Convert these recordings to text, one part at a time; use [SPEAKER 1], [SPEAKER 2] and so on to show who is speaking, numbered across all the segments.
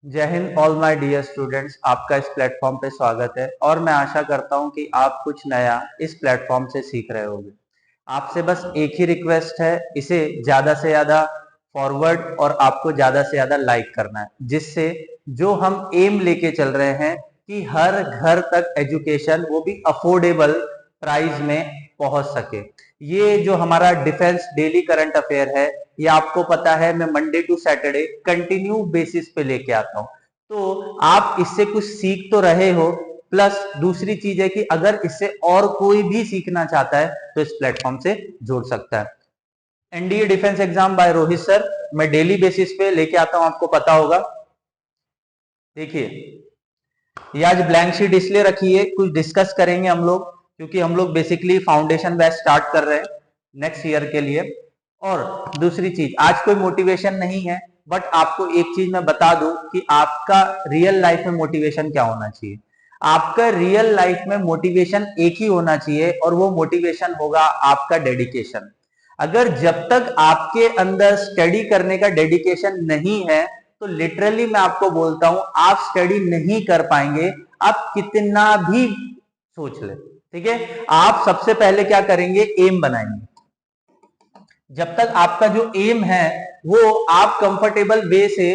[SPEAKER 1] जय हिंद all my dear students. आपका इस प्लेटफॉर्म पे स्वागत है और मैं आशा करता हूं कि आप कुछ नया इस प्लेटफॉर्म से सीख रहे होंगे। आपसे बस एक ही रिक्वेस्ट है, इसे ज्यादा से ज्यादा फॉरवर्ड और आपको ज्यादा से ज्यादा लाइक करना है, जिससे जो हम एम लेके चल रहे हैं कि हर घर तक एजुकेशन, वो भी अफोर्डेबल प्राइस में पहुंच सके। ये जो हमारा डिफेंस डेली करंट अफेयर है, ये आपको पता है मैं Monday to Saturday continue basis पे लेके आता हूं। तो आप इससे कुछ सीख तो रहे हो, प्लस दूसरी चीज है कि अगर इससे और कोई भी सीखना चाहता है तो इस प्लेटफॉर्म से जुड़ सकता है। NDA defence exam by Rohit sir मैं डेली बेसिस पे लेके आता हूं, आपको पता होगा। देखिए, ये आज ब्लैंक शीट इसलिए रखी है, कुछ डिस्कस करेंगे हम लोग, क्योंकि हम लोग बेसिकली फाउंडेशन बैच स्टार्ट कर रहे हैं नेक्स्ट ईयर के लिए। और दूसरी चीज, आज कोई मोटिवेशन नहीं है, बट आपको एक चीज मैं बता दूं कि आपका रियल लाइफ में मोटिवेशन क्या होना चाहिए। आपका रियल लाइफ में मोटिवेशन एक ही होना चाहिए, और वो मोटिवेशन होगा आपका डेडिकेशन। अगर जब तक आपके अंदर स्टडी करने का डेडिकेशन नहीं है, तो लिटरली मैं आपको बोलता हूं, आप स्टडी नहीं कर पाएंगे, आप कितना भी सोच ले। ठीक है, आप सबसे पहले क्या करेंगे, एम बनाएंगे। जब तक आपका जो एम है वो आप कंफर्टेबल वे से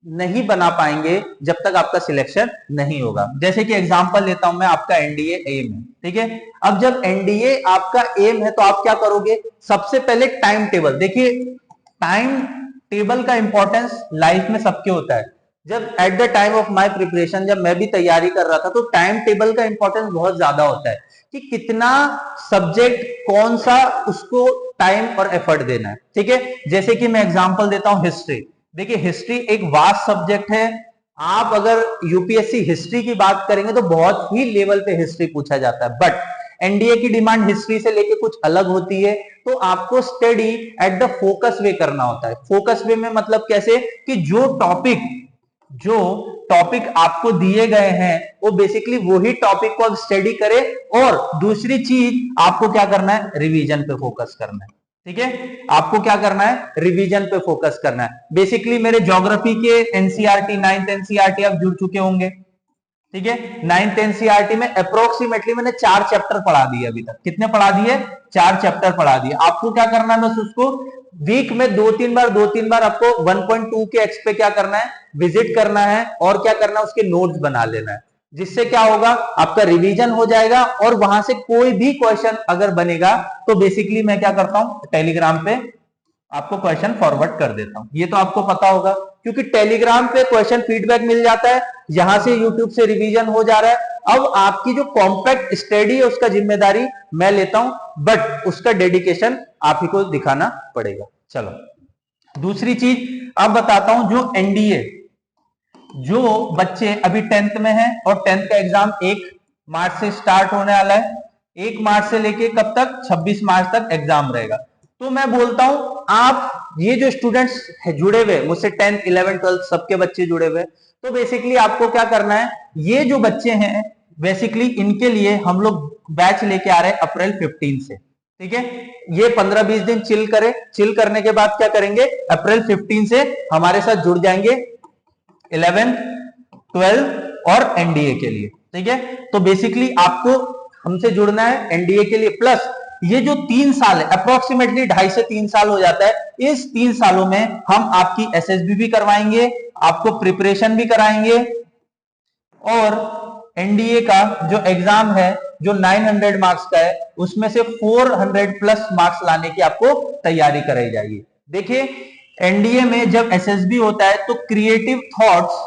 [SPEAKER 1] नहीं बना पाएंगे, जब तक आपका सिलेक्शन नहीं होगा। जैसे कि एग्जांपल लेता हूं मैं, आपका एनडीए एम है, ठीक है। अब जब एनडीए आपका एम है तो आप क्या करोगे, सबसे पहले टाइम टेबल देखिए। टाइम टेबल का इंपॉर्टेंस लाइफ में सबके होता है। जब at the time of my preparation, जब मैं भी तैयारी कर रहा था, तो टाइम टेबल का इंपॉर्टेंस बहुत ज्यादा होता है कि कितना सब्जेक्ट कौन सा, उसको टाइम और एफर्ट देना है। ठीक है, जैसे कि मैं एग्जांपल देता हूं, हिस्ट्री। देखिए, हिस्ट्री एक वास्ट सब्जेक्ट है। आप अगर यूपीएससी हिस्ट्री की बात करेंगे तो बहुत ही लेवल पे हिस्ट्री पूछा जाता है, बट एनडीए की डिमांड हिस्ट्री से लेके कुछ अलग होती है। तो आपको स्टडी एट द फोकस वे करना होता है। फोकस वे में मतलब कैसे, कि जो टॉपिक आपको दिए गए हैं, वो बेसिकली वही टॉपिक को आप स्टडी करें, और दूसरी चीज आपको क्या करना है, रिवीजन पे फोकस करना है। ठीक है, आपको क्या करना है, रिवीजन पे फोकस करना है। बेसिकली मेरे ज्योग्राफी के एनसीईआरटी, 9th एनसीईआरटी आप जुड़ चुके होंगे। ठीक है, 9th एनसीईआरटी में अप्रोक्सीमेटली मैंने 4 चैप्टर पढ़ा दिए अभी तक। कितने पढ़ा दिए, 4 चैप्टर पढ़ा दिए। आपको क्या करना है, बस उसको वीक में 2-3 बार आपको 1.2 के एक्स पे क्या करना है, विजिट करना है, और क्या करना है, उसके नोट्स बना लेना है। जिससे क्या होगा, आपका रिवीजन हो जाएगा, और वहां से कोई भी क्वेश्चन अगर बनेगा तो बेसिकली मैं क्या करता हूं, टेलीग्राम पे आपको क्वेश्चन फॉरवर्ड कर देता हूं। ये तो आपको पता होगा, क्योंकि टेलीग्राम पे क्वेश्चन फीडबैक मिल जाता है, यहां से यूट्यूब से रिवीजन हो जा रहा है। अब आपकी जो कॉम्पैक्ट स्टडी है उसका जिम्मेदारी मैं लेता हूं, बट उसका डेडिकेशन आप ही को दिखाना पड़ेगा। चलो, दूसरी चीज अब बताता हूं, जो एनडीए, जो बच्चे अभी 10th में हैं और 10th का एग्जाम 1 मार्च से स्टार्ट होने वाला है। 1 मार्च से लेके कब तक, 26 मार्च तक एग्जाम रहेगा। तो मैं बोलता हूं, आप ये जो स्टूडेंट्स जुड़े हुए मुझसे, 10th 11th 12th सबके बच्चे जुड़े हुए, तो बेसिकली आपको क्या करना है, ये जो बच्चे हैं बेसिकली इनके लिए हम लोग बैच लेके आ रहे हैं अप्रैल 15 से। ठीक है, ये 15-20 दिन चिल करे, चिल करने के बाद क्या करेंगे, अप्रैल 15 से हमारे साथ जुड़ जाएंगे 11th 12th और एनडीए के लिए। ठीक है, तो बेसिकली आपको हमसे जुड़ना है एनडीए के लिए। प्लस ये जो 3 साल है, अप्रोक्सीमेटली 2.5 से 3 साल हो जाता है, इस 3 सालों में हम आपकी एसएसबी भी करवाएंगे, आपको प्रिपरेशन भी कराएंगे, और एनडीए का जो एग्जाम है, जो 900 मार्क्स का है, उसमें से 400 प्लस मार्क्स लाने की आपको तैयारी कराई जाएगी। देखिए, एनडीए में जब एसएसबी होता है तो क्रिएटिव थॉट्स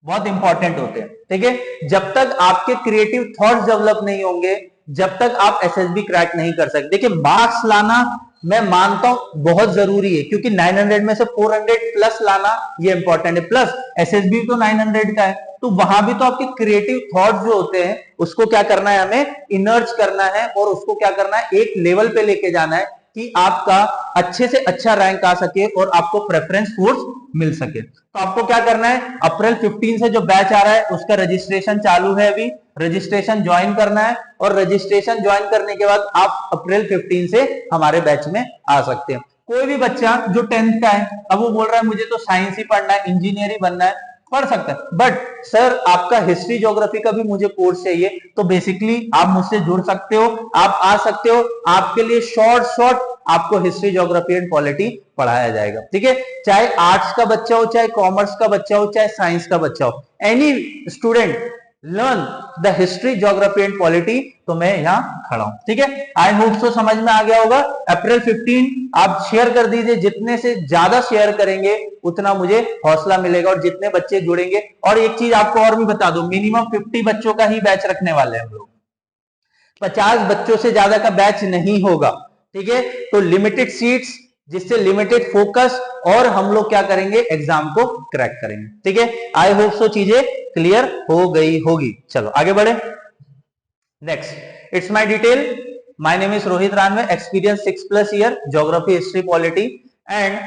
[SPEAKER 1] बहुत इंपॉर्टेंट होते हैं। ठीक है, जब तक आपके क्रिएटिव थॉट्स डेवलप नहीं होंगे, जब तक आप एसएसबी क्रैक नहीं कर सकते। देखिए, मार्क्स लाना मैं मानता हूं बहुत जरूरी है, क्योंकि 900 में से 400 प्लस लाना ये इंपॉर्टेंट है। प्लस एसएसबी तो 900 का है, तो वहां भी तो आपके क्रिएटिव थॉट जो होते हैं उसको क्या करना है, हमें इनर्ज करना है, और उसको क्या करना है, एक लेवल पे लेके जाना है कि आपका अच्छे से अच्छा रैंक आ सके और आपको प्रेफरेंस फोर्स मिल सके। तो आपको क्या करना है, अप्रैल 15 से जो बैच आ रहा है उसका रजिस्ट्रेशन चालू है अभी, रजिस्ट्रेशन ज्वाइन करना है, और रजिस्ट्रेशन ज्वाइन करने के बाद आप अप्रैल 15 से हमारे बैच में आ सकते हैं। कोई भी बच्चा जो 10th का है, अब वो बोल रहा है मुझे तो साइंस ही पढ़ना है, इंजीनियर ही बनना है, पढ़ सकते हैं। बट सर आपका हिस्ट्री ज्योग्राफी का भी मुझे कोर्स चाहिए, तो बेसिकली आप मुझसे जुड़ सकते हो, आप आ सकते हो, आपके लिए शॉर्ट आपको हिस्ट्री ज्योग्राफी एंड पॉलिटी पढ़ाया जाएगा, ठीक है। चाहे आर्ट्स का बच्चा हो, चाहे कॉमर्स का बच्चा हो, चाहे साइंस का बच्चा हो, any student learn the history geography and polity, तो मैं यहाँ खड़ा हूं, ठीक है। आई होप सो समझ में आ गया होगा। अप्रैल 15 आप शेयर कर दीजिए, जितने से ज्यादा शेयर करेंगे उतना मुझे हौसला मिलेगा और जितने बच्चे जुड़ेंगे। और एक चीज आपको और भी बता दूं, मिनिमम 50 बच्चों का ही बैच रखने वाले हैं हम लोग, 50 बच्चों से ज्यादा का बैच नहीं होगा, ठीक है। तो लिमिटेड सीट्स, जिससे लिमिटेड फोकस, और हम लोग क्या करेंगे, एग्जाम को क्रैक करेंगे, ठीक है। आई होप सो चीजें क्लियर हो गई होगी। चलो आगे बढ़े। Next, it's my detail, my name is Rohit रानवे, experience 6+ year, geography, history, polity and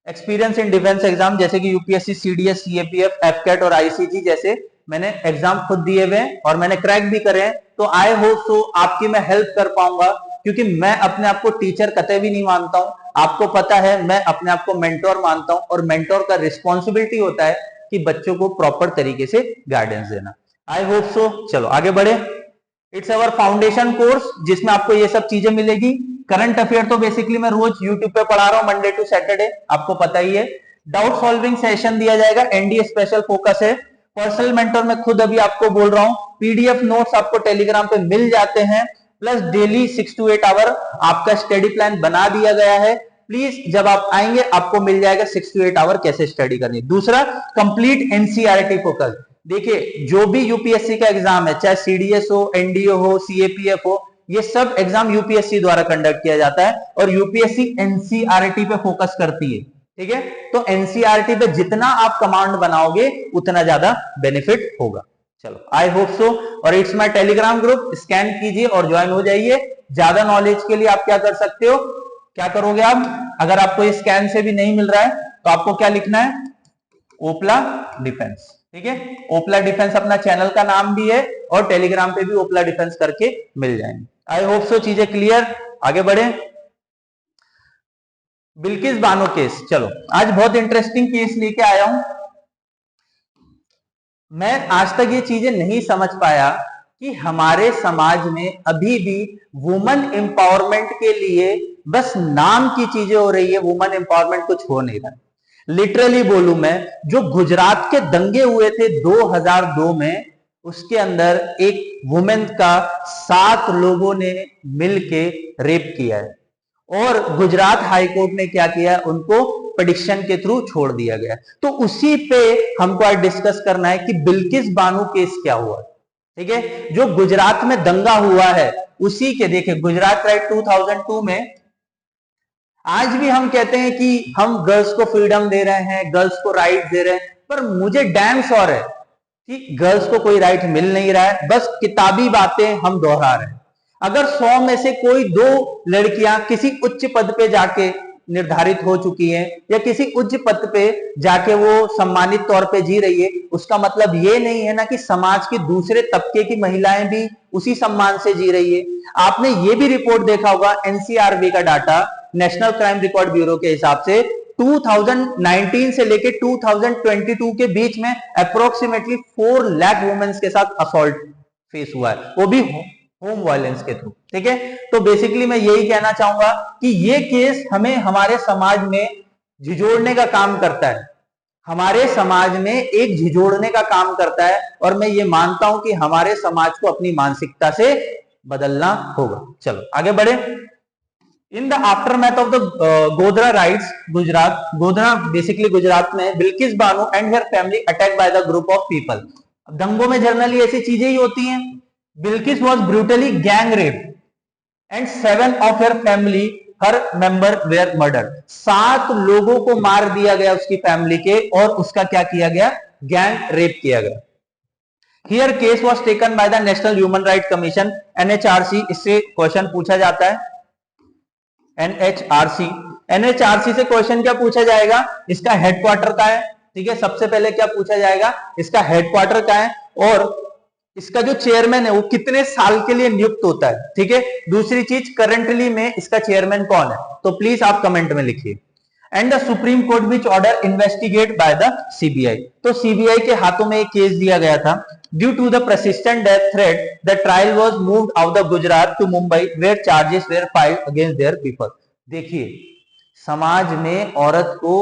[SPEAKER 1] experience in defence exam जैसे कि यूपीएससी, सीडीएस, सीएपीएफ, एफकेट और आईसीजी जैसे मैंने एग्जाम खुद दिए हुए हैं और मैंने क्रैक भी करे हैं। तो आई होप सो आपकी मैं हेल्प कर पाऊंगा, क्योंकि मैं अपने आप को टीचर कतई भी नहीं मानता हूं, आपको पता है मैं अपने आप को मेंटोर मानता हूं, और मेंटोर का रिस्पॉन्सिबिलिटी होता है कि बच्चों को प्रॉपर तरीके से गाइडेंस देना। आई होप सो। चलो आगे बढ़े। इट्स अवर फाउंडेशन कोर्स, जिसमें आपको ये सब चीजें मिलेगी। करंट अफेयर तो बेसिकली मैं रोज यूट्यूब पे पढ़ा रहा हूं, मंडे टू सैटरडे, आपको पता ही है। डाउट सॉल्विंग सेशन दिया जाएगा, एनडीए स्पेशल फोकस है। पर्सनल मेंटर मैं खुद अभी आपको बोल रहा हूं, पीडीएफ नोट्स आपको टेलीग्राम पे मिल जाते हैं, प्लस डेली 6 to 8 आवर आपका स्टडी प्लान बना दिया गया है। प्लीज जब आप आएंगे आपको मिल जाएगा 6 to 8 आवर कैसे स्टडी करनी। दूसरा, कंप्लीट एनसीईआरटी फोकस। देखिए जो भी यूपीएससी का एग्जाम है, चाहे सीडीएस हो, एनडीए हो, सीएपीएफ हो, ये सब एग्जाम यूपीएससी द्वारा कंडक्ट किया जाता है और यूपीएससी एनसीईआरटी पे फोकस करती है, ठीक है। तो एनसीईआरटी पे जितना आप कमांड बनाओगे उतना ज्यादा बेनिफिट होगा। चलो आई होप सो। और it's my Telegram group, scan कीजिए और ज्वाइन हो जाइए। ज्यादा नॉलेज के लिए आप क्या कर सकते हो, क्या करोगे आप, अगर आपको इस स्कैन से भी नहीं मिल रहा है तो आपको क्या लिखना है, ओपला डिफेंस, ठीक है। ओपला डिफेंस अपना चैनल का नाम भी है और टेलीग्राम पे भी ओपला डिफेंस करके मिल जाएंगे। आई होप सो चीजें क्लियर। आगे बढ़े। बिल्किस बानो केस, चलो आज बहुत इंटरेस्टिंग केस लेके आया हूं। मैं आज तक ये चीजें नहीं समझ पाया कि हमारे समाज में अभी भी वुमेन एम्पावरमेंट के लिए बस नाम की चीजें हो रही है, वुमेन एम्पावरमेंट कुछ हो नहीं रहा। लिटरली बोलूं मैं, जो गुजरात के दंगे हुए थे 2002 में, उसके अंदर एक वुमेन का 7 लोगों ने मिलके रेप किया है और गुजरात हाईकोर्ट ने क्या किया, उनको पिटिशन के थ्रू छोड़ दिया गया। तो उसी पे हमको आज डिस्कस करना है कि बिल्किस बानो केस क्या हुआ, ठीक है। जो गुजरात में दंगा हुआ है उसी के, देखिए गुजरात राइट 2002 में, आज भी हम कहते हैं कि हम गर्ल्स को फ्रीडम दे रहे हैं, गर्ल्स को राइट दे रहे हैं, पर मुझे डैम श्योर है कि गर्ल्स को कोई राइट मिल नहीं रहा है, बस किताबी बातें हम दोहरा रहे हैं। अगर 100 में से कोई 2 लड़कियां किसी उच्च पद पे जाके निर्धारित हो चुकी हैं या किसी उच्च पद पे जाके वो सम्मानित तौर पे जी रही है, उसका मतलब ये नहीं है ना कि समाज के दूसरे तबके की महिलाएं भी उसी सम्मान से जी रही है। आपने ये भी रिपोर्ट देखा होगा, एनसीआरबी का data, national crime record bureau के हिसाब से 2019 से लेके 2022 के बीच में अप्रोक्सीमेटली 4 लाख वुमेन्स के साथ असॉल्ट फेस हुआ है, वो भी होम वायलेंस के थ्रू, ठीक है। तो बेसिकली मैं यही कहना चाहूंगा कि ये केस हमें हमारे समाज में झिझोड़ने का काम करता है, हमारे समाज में एक झिझोड़ने का काम करता है, और मैं ये मानता हूं कि हमारे समाज को अपनी मानसिकता से बदलना होगा। चलो आगे बढ़े। In the aftermath of the Godhra riots, Gujarat, Godhra basically Gujarat में, Bilkis Bano and her family attacked by the group of people. दंगों में जनरली ऐसी चीजें ही होती हैं। Bilkis was brutally gang rape and 7 of her family, her member were murder. 7 लोगों को मार दिया गया उसकी फैमिली के, और उसका क्या किया गया, गैंग रेप किया गया। Here case was taken by the national human right commission, NHRC, इससे क्वेश्चन पूछा जाता है। एनएचआरसी, एनएचआरसी से क्वेश्चन क्या पूछा जाएगा, इसका हेडक्वार्टर का है, ठीक है। सबसे पहले क्या पूछा जाएगा, इसका हेडक्वार्टर का है, और इसका जो चेयरमैन है वो कितने साल के लिए नियुक्त होता है, ठीक है। दूसरी चीज, करंटली में इसका चेयरमैन कौन है, तो प्लीज आप कमेंट में लिखिए। And the supreme court which order investigate by the CBI. तो सीबीआई के हाथों में एक केस दिया गया था। Due to the persistent death threat the trial was moved out of Gujarat to Mumbai where charges were filed against their people. देखिए, समाज में औरत को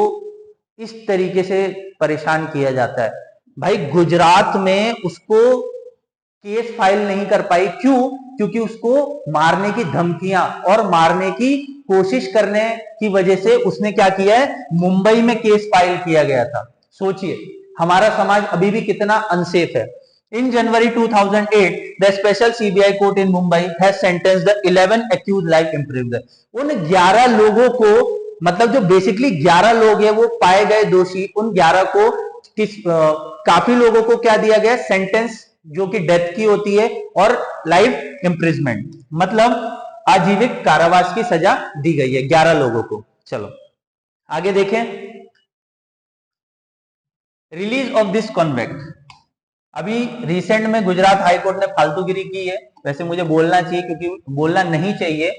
[SPEAKER 1] इस तरीके से परेशान किया जाता है। भाई गुजरात में उसको केस फाइल नहीं कर पाई, क्यों? क्योंकि उसको मारने की धमकियां और मारने की कोशिश करने की वजह से उसने क्या किया है, मुंबई में केस फाइल किया गया था। सोचिए हमारा समाज अभी भी कितना अनसेफ है। इन जनवरी 2008 the special CBI court in Mumbai has sentenced the 11 accused life imprisonment. उन 11 लोगों को, मतलब जो बेसिकली 11 लोग हैं वो पाए गए दोषी, उन 11 को काफी लोगों को क्या दिया गया, सेंटेंस जो कि डेथ की होती है और लाइफ इम्प्रिजमेंट, मतलब आजीविक कारावास की सजा दी गई है 11 लोगों को। चलो आगे देखें। Release of this convict. अभी रिसेंट में गुजरात हाई कोर्ट ने फालतूगिरी की है, वैसे मुझे बोलना चाहिए क्योंकि बोलना नहीं चाहिए।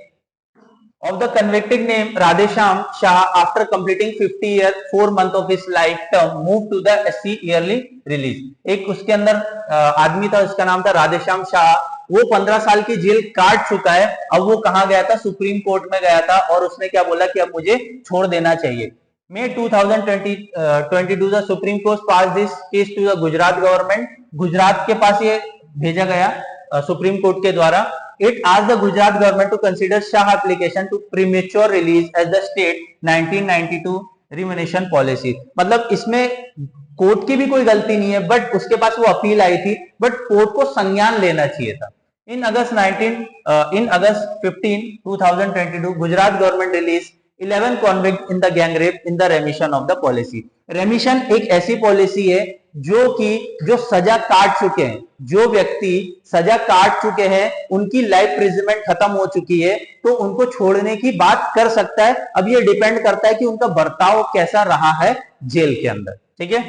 [SPEAKER 1] of the convicted named Radhesham Shah after completing 50 years 4 months of his life term moved to the SC yearly release। एक उसके अंदर आदमी था, उसका नाम था राधेश्याम शाह। वो 15 साल की जेल काट चुका है। अब वो कहां गया था, सुप्रीम कोर्ट में गया था और उसने क्या बोला कि अब मुझे छोड़ देना चाहिए। May 2022 the Supreme Court passed this case to the Gujarat government। Gujarat के पास ये भेजा गया सुप्रीम कोर्ट के द्वारा। It asked the Gujarat government to consider Shah application to premature release as the state 1992 remuneration policy। मतलब इसमें कोर्ट की भी कोई गलती नहीं है, बट उसके पास वो अपील आई थी, बट कोर्ट को संज्ञान लेना चाहिए था। In August 15, 2022 Gujarat government release 11 convict in the gang rape in the remission of the policy। रेमिशन एक ऐसी पॉलिसी है जो सजा काट चुके हैं, जो व्यक्ति सजा काट चुके हैं, उनकी लाइफ इम्प्रिजनमेंट खत्म हो चुकी है, तो उनको छोड़ने की बात कर सकता है। अब ये डिपेंड करता है कि उनका बर्ताव कैसा रहा है जेल के अंदर, ठीक है।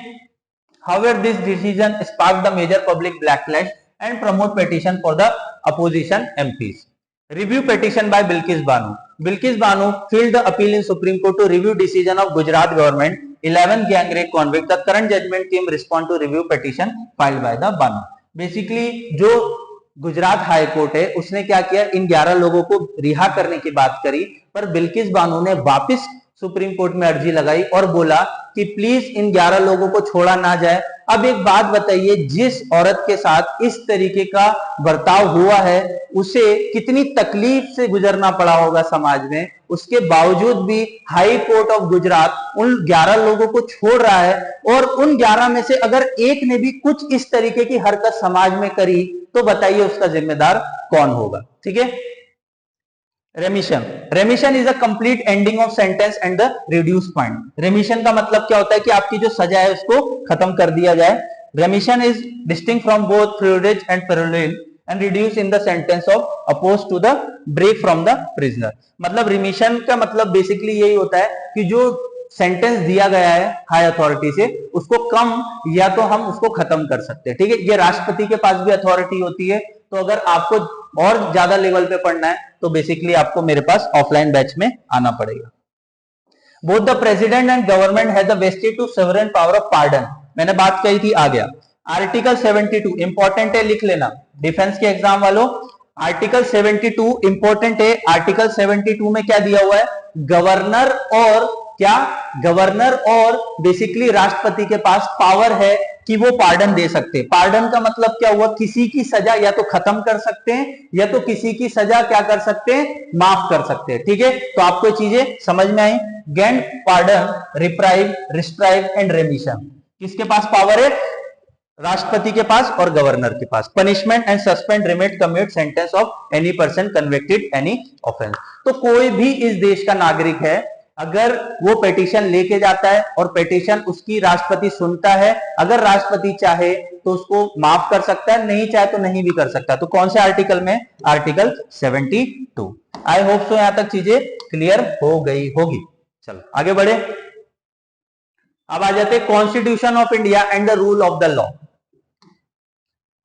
[SPEAKER 1] However, this decision sparked the major public backlash and promote petition for the opposition MPs। Review petition by Bilkis Banu। Bilkis Banu filed the appeal in Supreme Court to review decision of Gujarat government 11 gang rape convict। The current judgment came respond to review petition filed by the Banu। Basically जो Gujarat high court है उसने क्या किया, इन 11 लोगों को रिहा करने की बात करी, पर बिल्किस बानो ने वापस सुप्रीम कोर्ट में अर्जी लगाई और बोला कि प्लीज इन 11 लोगों को छोड़ा ना जाए। अब एक बात बताइए, जिस औरत के साथ इस तरीके का बर्ताव हुआ है उसे कितनी तकलीफ से गुजरना पड़ा होगा समाज में, उसके बावजूद भी हाई कोर्ट ऑफ गुजरात उन 11 लोगों को छोड़ रहा है। और उन 11 में से अगर एक ने भी कुछ इस तरीके की हरकत समाज में करी तो बताइए उसका जिम्मेदार कौन होगा, ठीक है। रेमिशन is a complete ending of sentence and the reduce point. रेमिशन का मतलब क्या होता है कि आपकी जो सजा है उसको खत्म कर दिया जाए। Remission is distinct from both privilege and parallel and reduce in the sentence of oppose to the break from the prisoner. मतलब रिमिशन का मतलब बेसिकली यही होता है कि जो सेंटेंस दिया गया है हाई अथॉरिटी से उसको कम या तो हम उसको खत्म कर सकते हैं, ठीक है। ये राष्ट्रपति के पास भी अथॉरिटी होती है, तो अगर आपको और ज्यादा लेवल पे पढ़ना है तो बेसिकली आपको मेरे पास ऑफलाइन बैच में आना पड़ेगा। Both the president and government has the vested to sovereign power of pardon. मैंने बात कही थी, आ गया आर्टिकल 72 इंपॉर्टेंट है, लिख लेना डिफेंस के एग्जाम वालों। आर्टिकल 72 इंपॉर्टेंट है। आर्टिकल 72 में क्या दिया हुआ है, गवर्नर और बेसिकली राष्ट्रपति के पास पावर है कि वो पार्डन दे सकते हैं। पार्डन का मतलब क्या हुआ, किसी की सजा या तो खत्म कर सकते हैं या तो किसी की सजा क्या कर सकते हैं, माफ कर सकते हैं, ठीक है। तो आपको चीजें समझ में आई। Grand pardon, reprieve, respite and remission किसके पास पावर है, राष्ट्रपति के पास और गवर्नर के पास। Punishment and suspend, remit, commute sentence of any person convicted any offence. तो कोई भी इस देश का नागरिक है, अगर वो पिटीशन लेके जाता है और पिटीशन उसकी राष्ट्रपति सुनता है, अगर राष्ट्रपति चाहे तो उसको माफ कर सकता है, नहीं चाहे तो नहीं भी कर सकता। तो कौन से आर्टिकल में, आर्टिकल 72। आई होप सो यहां तक चीजें क्लियर हो गई होगी। चलो आगे बढ़े। अब आ जाते constitution of India and the rule of the law.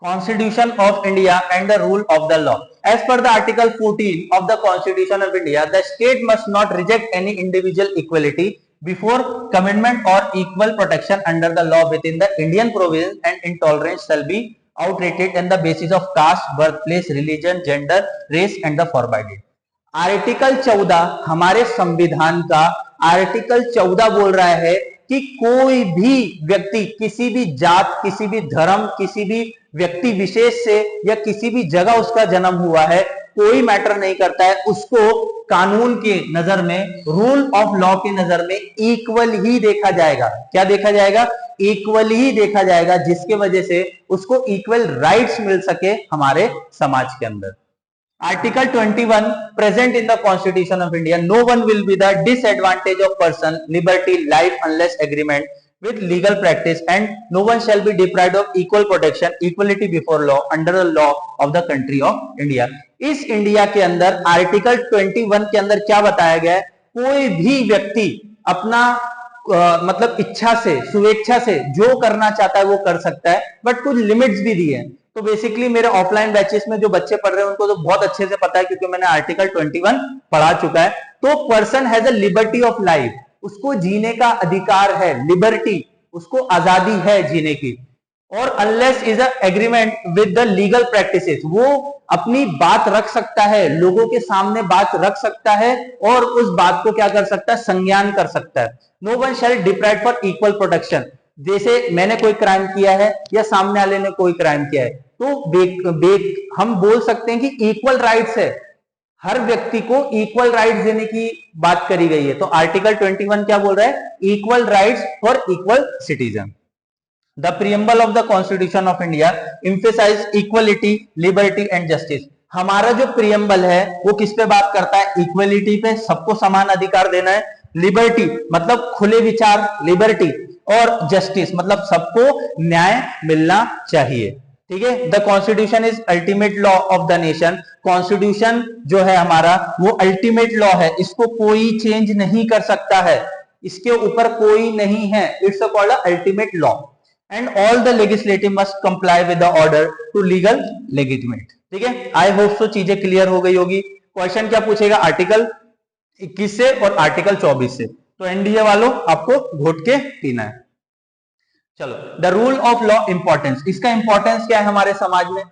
[SPEAKER 1] Constitution of India and the rule of the law. As per the Article 14 of the Constitution of India, the state must not reject any individual equality before commitment और equal protection under the law within the Indian provision and intolerance shall be outrated in the basis of caste, birth place, religion, gender, race and the forbidden. Article 14 हमारे संविधान का article 14 बोल रहा है कि कोई भी व्यक्ति किसी भी जात, किसी भी धर्म, किसी भी व्यक्ति विशेष से या किसी भी जगह उसका जन्म हुआ है, कोई मैटर नहीं करता है, उसको कानून के नजर में, रूल ऑफ लॉ की नजर में इक्वल ही देखा जाएगा। क्या देखा जाएगा? इक्वल ही देखा जाएगा, जिसके वजह से उसको इक्वल राइट्स मिल सके हमारे समाज के अंदर। Article 21 present in the Constitution of India, no one will be the disadvantage of person, liberty, life unless agreement with legal practice, and no one shall be deprived of equal protection, equality before law under the law of the country of India। इस India के अंदर article 21 के अंदर क्या बताया गया है? कोई भी व्यक्ति अपना मतलब इच्छा से, स्वेच्छा से जो करना चाहता है वो कर सकता है, बट कुछ लिमिट्स भी दिए हैं। तो बेसिकली मेरे ऑफलाइन बैचेस में जो बच्चे पढ़ रहे हैं उनको तो बहुत अच्छे से पता है, क्योंकि मैंने आर्टिकल 21 पढ़ा चुका है। तो person has a liberty of life, उसको जीने का अधिकार है, लिबर्टी, उसको आजादी है जीने की। और unless is a agreement with the legal practices, वो अपनी बात रख सकता है, लोगों के सामने बात रख सकता है और उस बात को क्या कर सकता है? संज्ञान कर सकता है। No one shall deprive for equal protection, जैसे मैंने कोई क्राइम किया है या सामने वाले ने कोई क्राइम किया है, तो हम बोल सकते हैं कि इक्वल राइट्स है, हर व्यक्ति को इक्वल राइट्स देने की बात करी गई है। तो आर्टिकल 21 क्या बोल रहा है? Equal rights for equal citizen. The preamble of the constitution of India emphasize equality, liberty and justice. हमारा जो प्रीएम्बल है वो किस पे बात करता है? इक्वलिटी पे, सबको समान अधिकार देना है। लिबर्टी मतलब खुले विचार, लिबर्टी, और जस्टिस मतलब सबको न्याय मिलना चाहिए। ठीक है। The constitution is ultimate law of the nation. Constitution जो है हमारा वो अल्टीमेट लॉ है, इसको कोई चेंज नहीं कर सकता है, इसके ऊपर कोई नहीं है। It's called ultimate law and all the legislative must comply with the order to legal legitimate. ठीक है, आई होप सो चीजें क्लियर हो गई होगी। क्वेश्चन क्या पूछेगा? आर्टिकल 21 से और आर्टिकल 24 से। तो एनडीए वालों आपको घोट के पीना है। चलो, the rule of law importance, इसका इंपॉर्टेंस क्या है हमारे समाज में?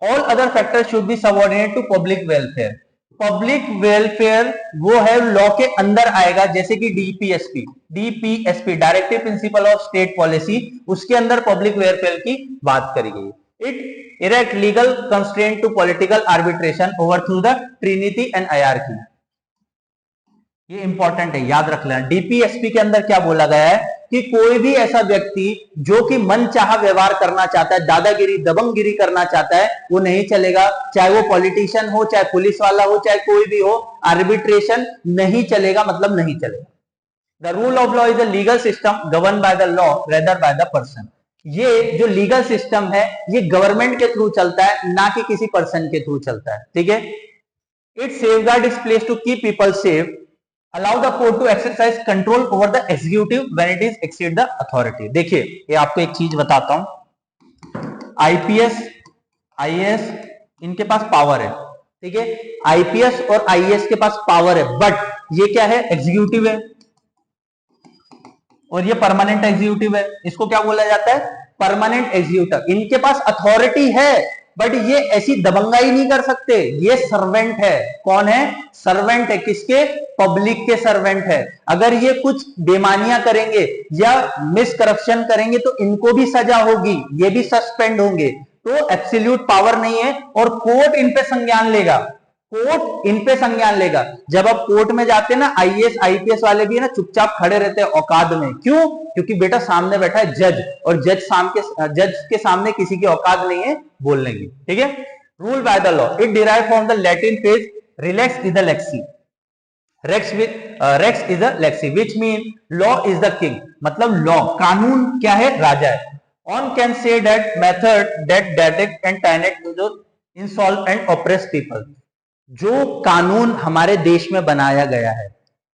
[SPEAKER 1] All other factors should be subordinate to public welfare. Public welfare वो है लॉ के अंदर आएगा, जैसे कि DPSP directive principle of state policy, उसके अंदर पब्लिक वेलफेयर की बात करी गई। It erect legal constraint to political arbitration over through the trinity and hierarchy. ये इंपॉर्टेंट है, याद रख लेना। डीपीएसपी के अंदर क्या बोला गया है कि कोई भी ऐसा व्यक्ति जो कि मनचाहा व्यवहार करना चाहता है, दादागिरी, दबंगगिरी करना चाहता है, वो नहीं चलेगा। चाहे वो पॉलिटिशियन हो, चाहे पुलिस वाला हो, चाहे कोई भी हो, आर्बिट्रेशन नहीं चलेगा, मतलब नहीं चलेगा। The rule of law is a legal system govern by the law rather by the person. ये जो लीगल सिस्टम है ये गवर्नमेंट के थ्रू चलता है, ना कि किसी पर्सन के थ्रू चलता है। ठीक है। It safeguard is place to keep people safe, allow the court to exercise control over the executive when it is exceed the authority। देखिए, ये आपको एक चीज बताता हूं, आईपीएस, आईएएस इनके पास पावर है। ठीक है, आईपीएस और आईएएस के पास पावर है, बट ये क्या है? एग्जीक्यूटिव है, और ये परमानेंट एग्जीक्यूटिव है। इसको क्या बोला जाता है? Permanent executive. इनके पास अथॉरिटी है, बट ये ऐसी दबंगाई नहीं कर सकते। ये सर्वेंट है। कौन है? सर्वेंट है। किसके? पब्लिक के सर्वेंट है। अगर ये कुछ बेमानियां करेंगे या मिस करप्शन करेंगे तो इनको भी सजा होगी, ये भी सस्पेंड होंगे। तो एब्सोल्यूट पावर नहीं है, और कोर्ट इन पे संज्ञान लेगा। कोर्ट इन पे संज्ञान लेगा। जब आप कोर्ट में जाते हैं ना, आईएएस आईपीएस वाले भी है ना, चुपचाप खड़े रहते हैं औकात में। क्यों? क्योंकि बेटा सामने बैठा है जज, और जज के सामने किसी की औकात नहीं है बोलने की। ठीक है। Rule by the law, it derive from the Latin phrase relax is the lexi. Rex is the lexi which mean law is the king. मतलब लॉ, कानून क्या है? राजा है। On can say that method that direct and tyrant insolve and oppress people. जो कानून हमारे देश में बनाया गया है,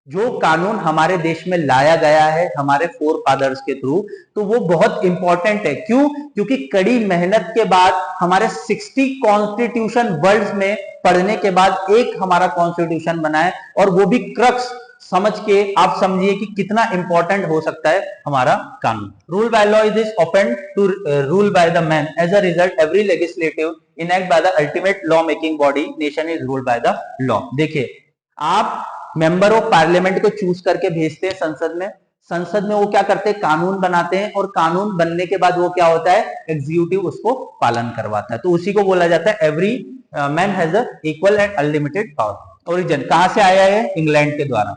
[SPEAKER 1] जो कानून हमारे देश में लाया गया है हमारे फोर फादर्स के थ्रू, तो वो बहुत इंपॉर्टेंट है। क्यों? क्योंकि कड़ी मेहनत के बाद हमारे 60 कॉन्स्टिट्यूशन वर्ल्ड में पढ़ने के बाद एक हमारा कॉन्स्टिट्यूशन बना है, और वो भी क्रक्स समझ के आप समझिए कि कितना इंपॉर्टेंट हो सकता है हमारा कानून। Rule by law is often to rule by the man, as a result every legislative enact by the ultimate law making body nation is ruled by the law. देखिए, आप मेंबर ऑफ पार्लियामेंट को choose करके भेजते हैं संसद में, संसद में वो क्या करते हैं, कानून बनाते हैं, और कानून बनने के बाद वो क्या होता है, एग्जीक्यूटिव उसको पालन करवाता है। तो उसी को बोला जाता है every man has a equal and unlimited power. Origin कहां से आया है, इंग्लैंड के द्वारा।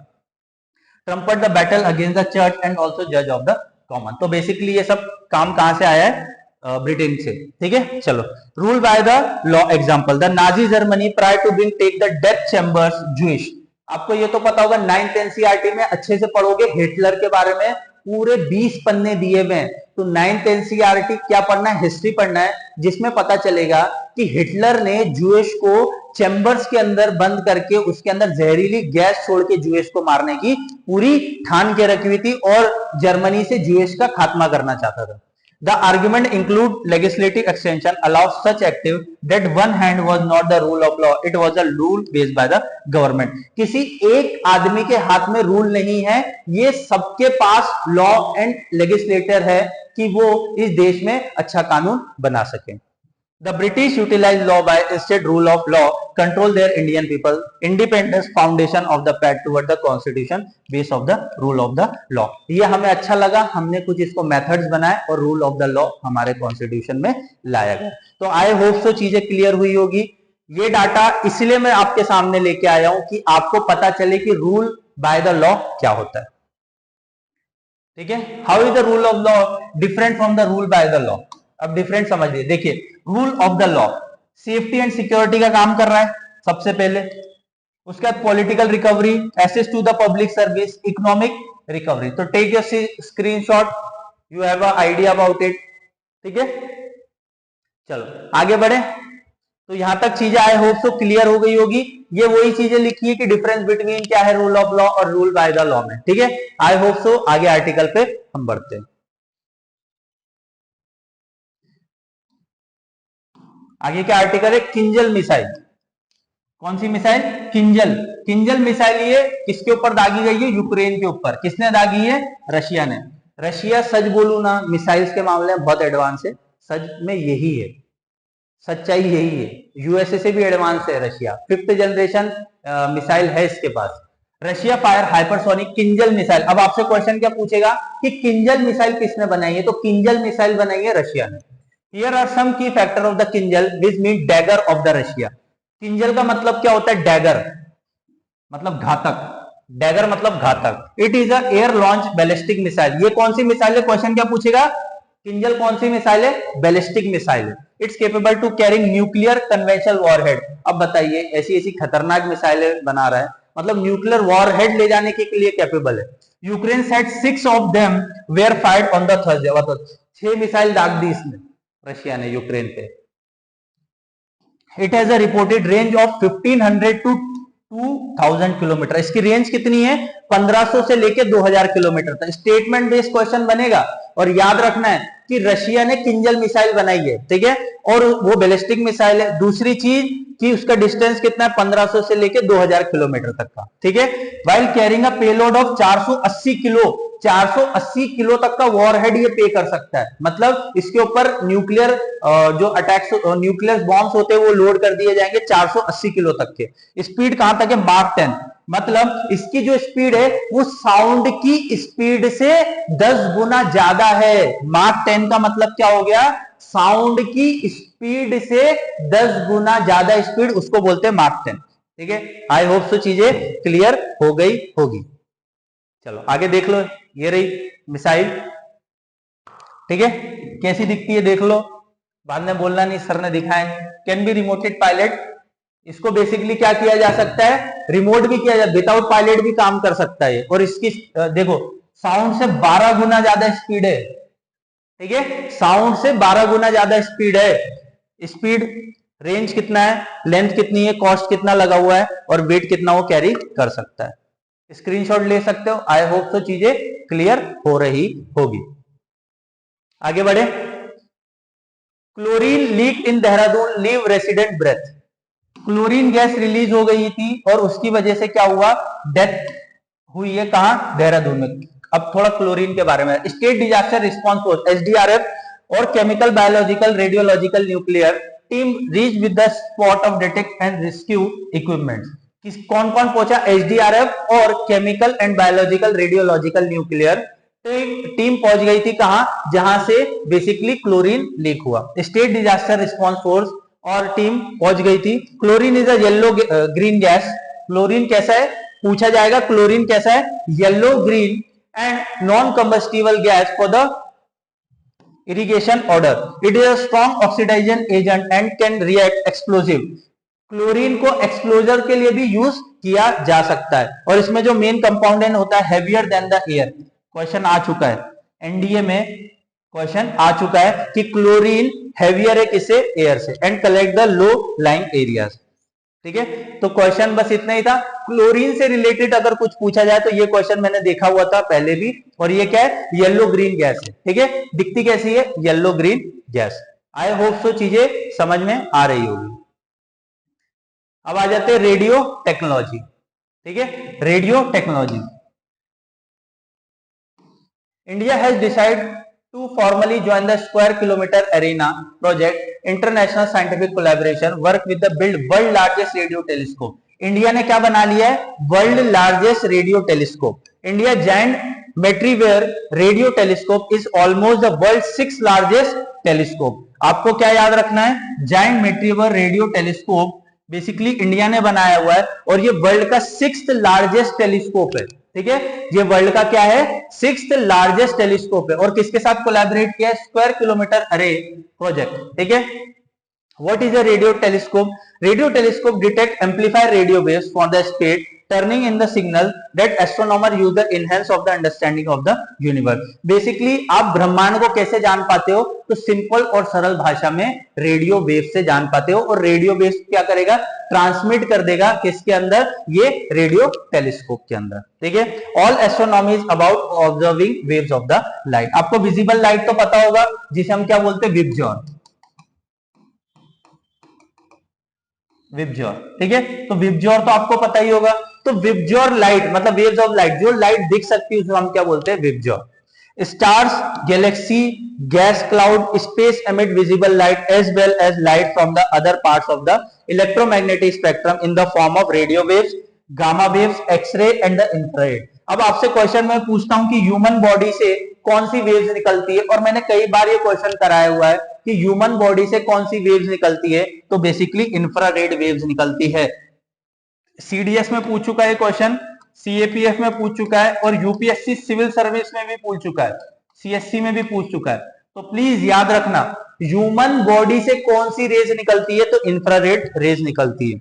[SPEAKER 1] Trumpet the battle against the church and also जज ऑफ द कॉमन। तो बेसिकली ये सब काम कहां से आया है, ब्रिटेन से। ठीक है, चलो। Rule by the law example, the Nazi Germany prior to being take the death chambers Jewish. आपको ये तो पता होगा, 9th एनसीईआरटी में अच्छे से पढ़ोगे, हिटलर के बारे में पूरे 20 पन्ने दिए हुए हैं। तो 9th एनसीईआरटी क्या पढ़ना है, हिस्ट्री पढ़ना है, जिसमें पता चलेगा कि हिटलर ने जूइश को चैम्बर्स के अंदर बंद करके उसके अंदर जहरीली गैस छोड़ के जूइश को मारने की पूरी ठान के रखी हुई थी और जर्मनी से जूइश का खात्मा करना चाहता था। The argument include legislative extension allows such active that one hand was not the rule of law, it was a rule based by the government। किसी एक आदमी के हाथ में रूल नहीं है, ये सबके पास लॉ एंड लेजिस्लेटर है कि वो इस देश में अच्छा कानून बना सके। The British utilized law by instead rule of law control their Indian people independence foundation of the path toward the constitution base of the rule of the law। ये हमें अच्छा लगा, हमने कुछ इसको मेथड्स बनाए और रूल ऑफ द लॉ हमारे कॉन्स्टिट्यूशन में लाया गया। तो आई होप सो चीजें क्लियर हुई होगी। ये डाटा इसलिए मैं आपके सामने लेके आया हूं कि आपको पता चले कि रूल बाय द लॉ क्या होता है। ठीक है, how is the rule of law different from the rule by the law. अब डिफरेंट समझिए। देखिए, rule of the law safety and security का काम कर रहा है सबसे पहले, उसके बाद political recovery, access to the public service, economic recovery. तो take your screenshot, you have a idea about it. ठीक है, चलो आगे बढ़े। तो यहां तक चीजें आई होप सो क्लियर हो गई होगी। ये वही चीजें लिखी है कि डिफरेंस बिटवीन क्या है रूल ऑफ लॉ और रूल बाय द लॉ में। ठीक है, आई होप सो। आगे आर्टिकल पे हम बढ़ते हैं। आगे क्या आर्टिकल है, किंजल मिसाइल। कौन सी मिसाइल, किंजल। किंजल मिसाइल ये किसके ऊपर दागी गई है, यूक्रेन के ऊपर। किसने दागी है, रशिया ने। रशिया, सच बोलू ना, मिसाइल्स के मामले में बहुत एडवांस है, सच में यही है, सच्चाई यही है। यूएसए से भी एडवांस है रशिया, 5th जनरेशन मिसाइल है इसके पास। Russia fire hypersonic Kinzhal missile. अब आपसे क्वेश्चन क्या पूछेगा कि किंजल मिसाइल किसने बनाई है, तो किंजल मिसाइल बनाई है रशिया ने। Here are some key factor of the Kinjal which mean dagger of the Russia। Kinjal का मतलब क्या होता है, डैगर मतलब घातक, डैगर मतलब घातक। It is a air launch ballistic missile. ये कौन सी मिसाइल है, क्वेश्चन क्या पूछेगा, किंजल कौन सी मिसाइल है, बैलिस्टिक मिसाइल है। It's capable to carrying nuclear conventional warhead. अब बताइए, ऐसी ऐसी खतरनाक मिसाइलें बना रहा है, मतलब न्यूक्लियर वॉरहेड ले जाने के लिए कैपेबल है। Ukraine said 6 of them were fired on the Thursday. मतलब 6 मिसाइल दाग दी इसने, रशिया ने यूक्रेन पे। It has a reported range of 1500 to 2000 kilometre. इसकी रेंज कितनी है, 1500 से लेके 2000 किलोमीटर तक। स्टेटमेंट बेस्ड क्वेश्चन बनेगा और याद रखना है कि रशिया ने किंजल मिसाइल बनाई है, ठीक है, और वो बैलिस्टिक मिसाइल है। दूसरी चीज कि उसका डिस्टेंस कितना है, 1500 से लेके 2000 किलोमीटर तक का, ठीक है। While carrying a payload of 480 kilo, 480 kilo तक का वॉरहेड ये पे कर सकता है। मतलब इसके ऊपर न्यूक्लियर जो अटैक्स, न्यूक्लियर बॉम्ब्स होते हैं वो लोड कर दिए जाएंगे 480 किलो तक के। स्पीड कहां तक है, माक 10। मतलब इसकी जो स्पीड है वो साउंड की स्पीड से 10 गुना ज्यादा है। माक 10 का मतलब क्या हो गया, साउंड की स्पीड से 10 गुना ज्यादा स्पीड, उसको बोलते हैं माक 10। ठीक है, आई होप सो चीजें क्लियर हो गई होगी। चलो आगे देख लो, ये रही मिसाइल, ठीक है, कैसी दिखती है देख लो, बाद में बोलना नहीं सर ने दिखाए। Can be remoted pilot. इसको बेसिकली क्या किया जा सकता है, रिमोट भी किया जाए, विदाउट पायलट भी काम कर सकता है। और इसकी देखो साउंड से 12 गुना ज्यादा स्पीड है, ठीक है, साउंड से 12 गुना ज्यादा स्पीड है। स्पीड, रेंज कितना है, लेंथ कितनी है, कॉस्ट कितना लगा हुआ है और वेट कितना वो कैरी कर सकता है। स्क्रीनशॉट ले सकते हो। आई होप तो चीजें क्लियर हो रही होगी। आगे बढ़े। Chlorine leak in Dehradun leave resident breath. Chlorine gas release हो गई थी और उसकी वजह से क्या हुआ, डेथ हुई है कहाँ, देहरादून में। अब थोड़ा क्लोरीन के बारे में, state disaster response force SDRF और chemical, biological, radiological, nuclear team reach with the spot of detect and rescue equipments. कौन कौन पहुंचा, एसडीआरएफ और chemical and biological, radiological, nuclear team पहुंच गई थी कहां, जहां से बेसिकली क्लोरीन लीक हुआ। स्टेट डिजास्टर रिस्पॉन्स फोर्स और टीम पहुंच गई थी। Chlorine is a yellow green gas. Chlorine कैसा है पूछा जाएगा, क्लोरीन कैसा है, yellow green and non combustible gas for the irrigation order. It is a strong oxidizing agent and can react explosive. Chlorine को एक्सप्लोजर के लिए भी यूज किया जा सकता है और इसमें जो मेन कंपाउंडेंट होता है heavier than the air. Question आ चुका है एनडीए में, क्वेश्चन आ चुका है कि क्लोरीन हेवियर है किससे, एयर से, and collect the low lying areas. ठीक है, तो क्वेश्चन बस इतना ही था। क्लोरीन से रिलेटेड अगर कुछ पूछा जाए तो ये क्वेश्चन मैंने देखा हुआ था पहले भी, और ये क्या है, येलो ग्रीन गैस है। ठीक है, दिखती कैसी है, येलो ग्रीन गैस। आई होप सो चीजें समझ में आ रही होगी। अब आ जाते हैं रेडियो टेक्नोलॉजी। ठीक है, radio technology. India has decide to formally join the Square Kilometer Arena project, international scientific collaboration, work with the build world largest radio telescope. India ने क्या बना लिया है, world largest radio telescope. India giant metrewave radio telescope is almost the world 6th largest telescope. आपको क्या याद रखना है, giant metrewave radio telescope basically India ने बनाया हुआ है और ये वर्ल्ड का 6th लार्जेस्ट टेलीस्कोप है। ठीक है, ये वर्ल्ड का क्या है, 6th लार्जेस्ट टेलीस्कोप है। और किसके साथ कोलैबोरेट किया है, स्क्वायर किलोमीटर अरे प्रोजेक्ट। ठीक है, what is a radio telescope, radio telescope detect amplify radio waves for the speed turning in the signal that astronomer use the enhance of the understanding of the universe. Basically आप ब्रह्मांड को कैसे जान पाते हो, तो सिंपल और सरल भाषा में रेडियो वेव से जान पाते हो। और रेडियो वेव क्या करेगा, ट्रांसमिट कर देगा किसके अंदर, ये रेडियो टेलीस्कोप के अंदर। ठीक है, all astronomy is about observing waves of the light. आपको विजिबल लाइट तो पता होगा, जिसे हम क्या बोलते हैं, विबज्योर। विबज्योर, ठीक है, तो विबज्योर तो आपको पता ही होगा। तो विबज्योर लाइट मतलब वेव्स ऑफ लाइट, जो लाइट दिख सकती है उसको हम क्या बोलते हैं, विबज्योर। Stars, galaxy, gas cloud, space emit visible light as well as light from the other parts of the electromagnetic spectrum in the form of radio waves, gamma waves, X ray and the infrared. अब आपसे question मैं पूछता हूं कि human body से कौन सी waves निकलती है, और मैंने कई बार ये क्वेश्चन कराया हुआ है कि ह्यूमन बॉडी से कौन सी वेव्स निकलती है, तो बेसिकली इंफ्रारेड वेव्स निकलती है। सीडीएस में पूछ चुका है क्वेश्चन, सीएपीएफ में पूछ चुका है, और यूपीएससी सिविल सर्विस में भी पूछ चुका है, सीएससी में भी पूछ चुका है। तो प्लीज याद रखना, ह्यूमन बॉडी से कौन सी रेज निकलती है, तो इंफ्रारेड रेज निकलती है।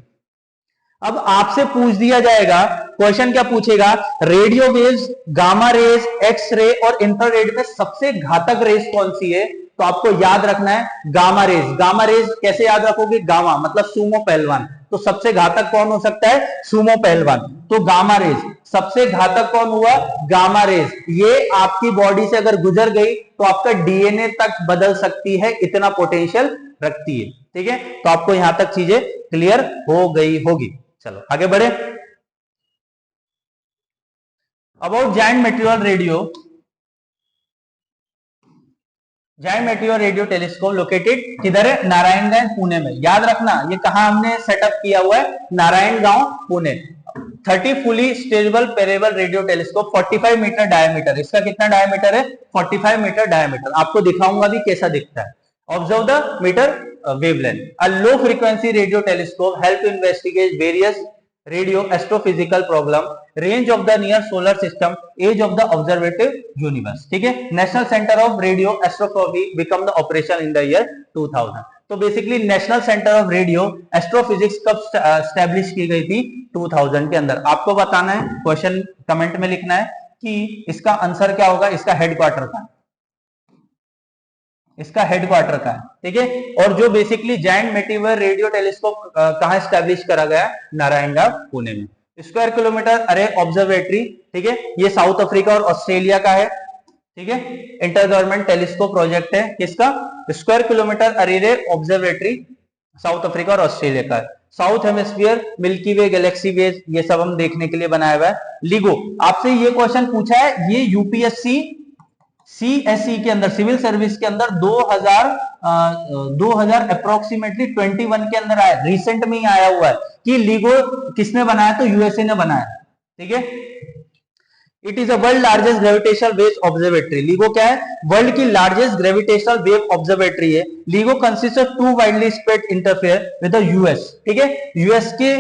[SPEAKER 1] अब आपसे पूछ दिया जाएगा, क्वेश्चन क्या पूछेगा, radio waves, gamma rays, X ray और इंफ्रारेड में सबसे घातक रेज कौन सी है, तो आपको याद रखना है गामा रेज। गामा रेज कैसे याद रखोगे, गामा मतलब सुमो पहलवान, तो सबसे घातक कौन हो सकता है, सुमो पहलवान। तो गामा रेज सबसे घातक कौन हुआ, गामा रेज। ये आपकी बॉडी से अगर गुजर गई तो आपका डीएनए तक बदल सकती है, इतना पोटेंशियल रखती है। ठीक है, तो आपको यहां तक चीजें क्लियर हो गई होगी। चलो आगे बढ़े। About giant metrewave radio, giant metrewave radio telescope located किधर है, नारायणगंज पुणे में। याद रखना ये कहां हमने सेटअप किया हुआ है, Narayangaon Pune. 30 fully stable steerable radio telescope, 45 metre diameter. इसका कितना डायमीटर है, 45 मीटर डायमीटर। आपको दिखाऊंगा भी कैसा दिखता है। Observe the metre wavelength. A low frequency radio telescope help to investigate various radio astrophysical problem, range of the near solar system, age of the observative universe. ठीक है, national centre of radio astrophysics become the operation in the year 2000। तो बेसिकली national centre of radio astrophysics कब establish की गई थी, 2000 के अंदर। आपको बताना है, क्वेश्चन कमेंट में लिखना है कि इसका आंसर क्या होगा, इसका हेडक्वार्टर का, इसका हेडक्वार्टर का है। ठीक है, और जो basically giant metrewave radio telescope कहां स्टैब्लिश करा गया, नारायणगांव पुणे में। स्क्वायर किलोमीटर अरे ऑब्जर्वेटरी, ठीक है, ये साउथ अफ्रीका और ऑस्ट्रेलिया का है। ठीक है, इंटर गवर्नमेंट टेलीस्कोप प्रोजेक्ट है किसका, स्क्वायर किलोमीटर अरे ऑब्जर्वेटरी, साउथ अफ्रीका और ऑस्ट्रेलिया का है। साउथ हेमिस्फीयर, मिल्की वे, गैलेक्सी वे, ये सब हम देखने के लिए बनाया हुआ है। लिगो, आपसे ये क्वेश्चन पूछा है, ये यूपीएससी सीएसई के अंदर, सिविल सर्विस के अंदर 2000 अप्रोक्सीमेटली 21 के अंदर आया, रिसेंट में ही आया हुआ है कि लिगो किसने बनाया, तो यूएसए ने बनाया। ठीक है, it is a world largest gravitational wave observatory. LIGO क्या है, वर्ल्ड की लार्जेस्ट ग्रेविटेशनल वेव ऑब्जर्वेटरी है। LIGO consist of two widely spread interfere with the US. ठीक है, यूएस के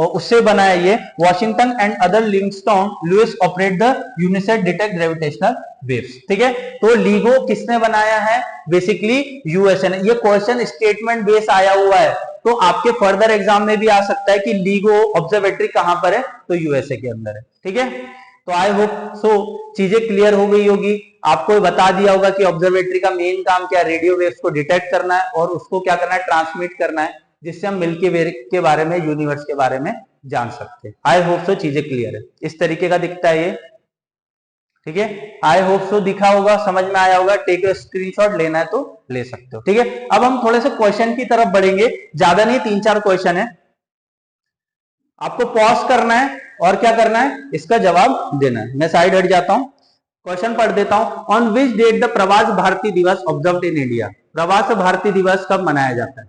[SPEAKER 1] उससे बनाया ये, Washington and other Livingston Louis operate the unison detect gravitational waves. ठीक है, तो लिगो किसने बनाया है, बेसिकली यूएसए ने। ये क्वेश्चन स्टेटमेंट बेस आया हुआ है, तो आपके फर्दर एग्जाम में भी आ सकता है कि लिगो ऑब्जर्वेटरी कहां पर है, तो यूएसए के अंदर है। ठीक है, तो आई होप सो चीजें क्लियर हो गई होगी। आपको बता दिया होगा कि ऑब्जर्वेटरी का मेन काम क्या है, रेडियो वेव्स को डिटेक्ट करना है और उसको क्या करना है, ट्रांसमिट करना है, जिससे हम मिल्की वे के बारे में, यूनिवर्स के बारे में जान सकते हैं। आई होप सो चीजें क्लियर है। इस तरीके का दिखता है ये। ठीक है, आई होप सो दिखा होगा, समझ में आया होगा। टेक अ स्क्रीनशॉट, लेना है तो ले सकते हो। ठीक है, अब हम थोड़े से क्वेश्चन की तरफ बढ़ेंगे, ज्यादा नहीं, 3-4 क्वेश्चन है। आपको पॉज करना है और क्या करना है, इसका जवाब देना है। मैं साइड हट जाता हूं, क्वेश्चन पढ़ देता हूं। ऑन विच डेट द प्रवास भारती दिवस ऑब्जर्व्ड इन इंडिया। प्रवास भारती दिवस कब मनाया जाता है?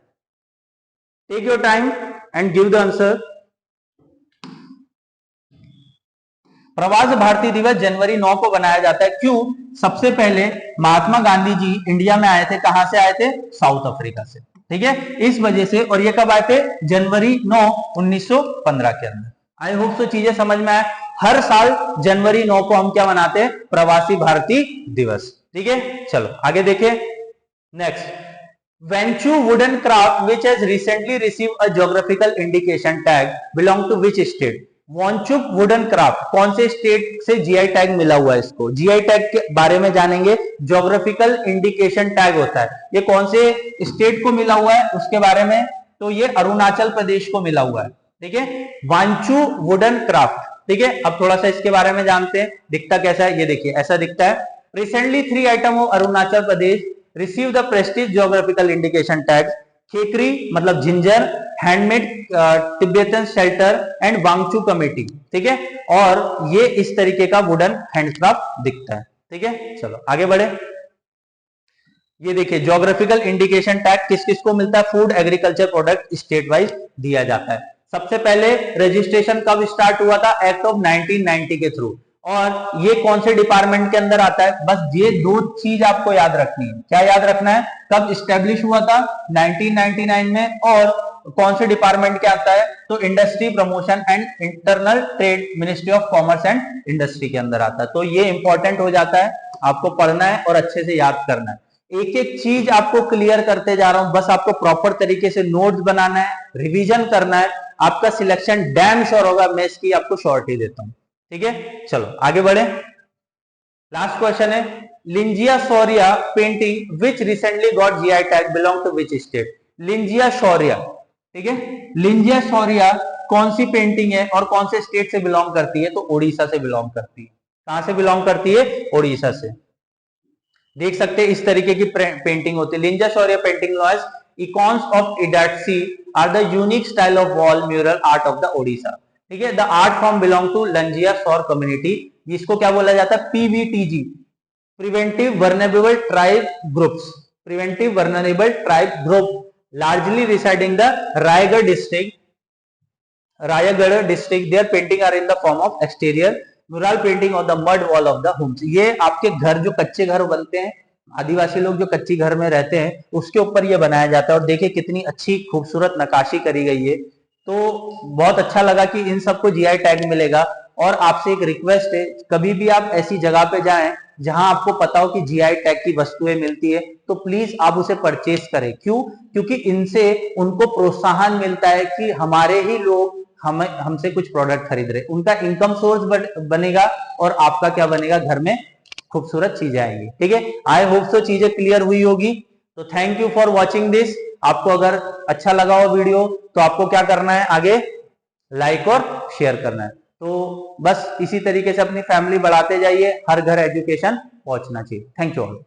[SPEAKER 1] Take your time and give the answer. Pravasi Bharatiya दिवस जनवरी 9 को बनाया जाता है। क्यों? सबसे पहले महात्मा गांधी जी इंडिया में आए थे। कहां से आए थे? साउथ अफ्रीका से। ठीक है, इस वजह से। और ये कब आए थे? जनवरी 9, 1915 के अंदर। आई होप सो चीजें समझ में आए। हर साल जनवरी 9 को हम क्या मनाते हैं? प्रवासी भारतीय दिवस। ठीक है, चलो आगे देखें। Next, Wancho wooden craft which has recently receive a geographical indication tag belong to which state. Wancho wooden craft कौन से स्टेट से जीआई टैग मिला हुआ है? इसको जीआई टैग के बारे में जानेंगे। ज्योग्राफिकल इंडिकेशन टैग होता है, ये कौन से स्टेट को मिला हुआ है उसके बारे में, तो ये अरुणाचल प्रदेश को मिला हुआ है। ठीक है, वांचू वुडन क्राफ्ट। ठीक है, अब थोड़ा सा इसके बारे में जानते हैं, दिखता कैसा है। ये देखिए, ऐसा दिखता है। Recently 3 item of Arunachal Pradesh receive the prestige geographical indication tag. खेकरी मतलब ginger, handmade Tibetan shelter and Wancho committee. ठीक है, और ये इस तरीके का वुडन हैंडक्राफ्ट दिखता है। ठीक है, चलो आगे बढ़े। ये देखिए, ज्योग्राफिकल इंडिकेशन टैग किस किस को मिलता है? Food agriculture product state wise दिया जाता है। सबसे पहले रजिस्ट्रेशन कब स्टार्ट हुआ था? एक्ट ऑफ 1990 के थ्रू। और ये कौन से डिपार्टमेंट के अंदर आता है? बस ये 2 चीज आपको याद रखनी है। क्या याद रखना है? कब स्टेब्लिश हुआ था? 1999 में। और कौन से डिपार्टमेंट के आता है? तो industry promotion and internal trade, ministry of commerce and industry के अंदर आता है। तो ये इंपॉर्टेंट हो जाता है, आपको पढ़ना है और अच्छे से याद करना है। एक एक चीज आपको क्लियर करते जा रहा हूं, बस आपको प्रॉपर तरीके से नोट्स बनाना है, रिवीजन करना है, आपका सिलेक्शन डैम श्योर होगा। मैं इसकी आपको शॉर्ट ही देता हूं। ठीक है, चलो आगे बढ़े। लास्ट क्वेश्चन है, Lanjia Saura painting which recently got GI tag belong to which state. Lanjia Saura, ठीक है, लिंजिया शौर्या कौन सी पेंटिंग है और कौन से स्टेट से बिलोंग करती है? तो ओडिशा से बिलोंग करती है। कहां से बिलोंग करती है? ओडिशा से। देख सकते हैं इस तरीके की पेंटिंग होती है। Lanjia Saura painting noise icons of इडाटसी are the unique style of wall mural art of the Odisha. ठीक है, the art form belong to Lanjia Saura community, जिसको क्या बोला जाता है? PVTG, preventive vulnerable tribe groups. Preventive vulnerable tribe group largely residing the Rayagada district, their painting are in the form of exterior mural painting of the mud wall of the homes. ये आपके घर, जो कच्चे घर बनते हैं, आदिवासी लोग जो कच्ची घर में रहते हैं, उसके ऊपर ये बनाया जाता है। और देखिए कितनी अच्छी खूबसूरत नक्काशी करी गई है। तो बहुत अच्छा लगा कि इन सबको जीआई टैग मिलेगा। और आपसे एक रिक्वेस्ट है, कभी भी आप ऐसी जगह पे जाएं जहां आपको पता हो कि जीआई टैग की वस्तुएं मिलती है, तो प्लीज आप उसे परचेज करें। क्यों? क्योंकि इनसे उनको प्रोत्साहन मिलता है कि हमारे ही लोग हमसे कुछ प्रोडक्ट खरीद रहे, उनका इनकम सोर्स बनेगा और आपका क्या बनेगा? घर में खूबसूरत चीजें आएंगी। ठीक है, आई होप सो चीजें क्लियर हुई होगी। तो thank you for watching this. आपको अगर अच्छा लगा हो वीडियो तो आपको क्या करना है? आगे लाइक और शेयर करना है। तो बस इसी तरीके से अपनी फैमिली बढ़ाते जाइए। हर घर एजुकेशन पहुंचना चाहिए। Thank you all.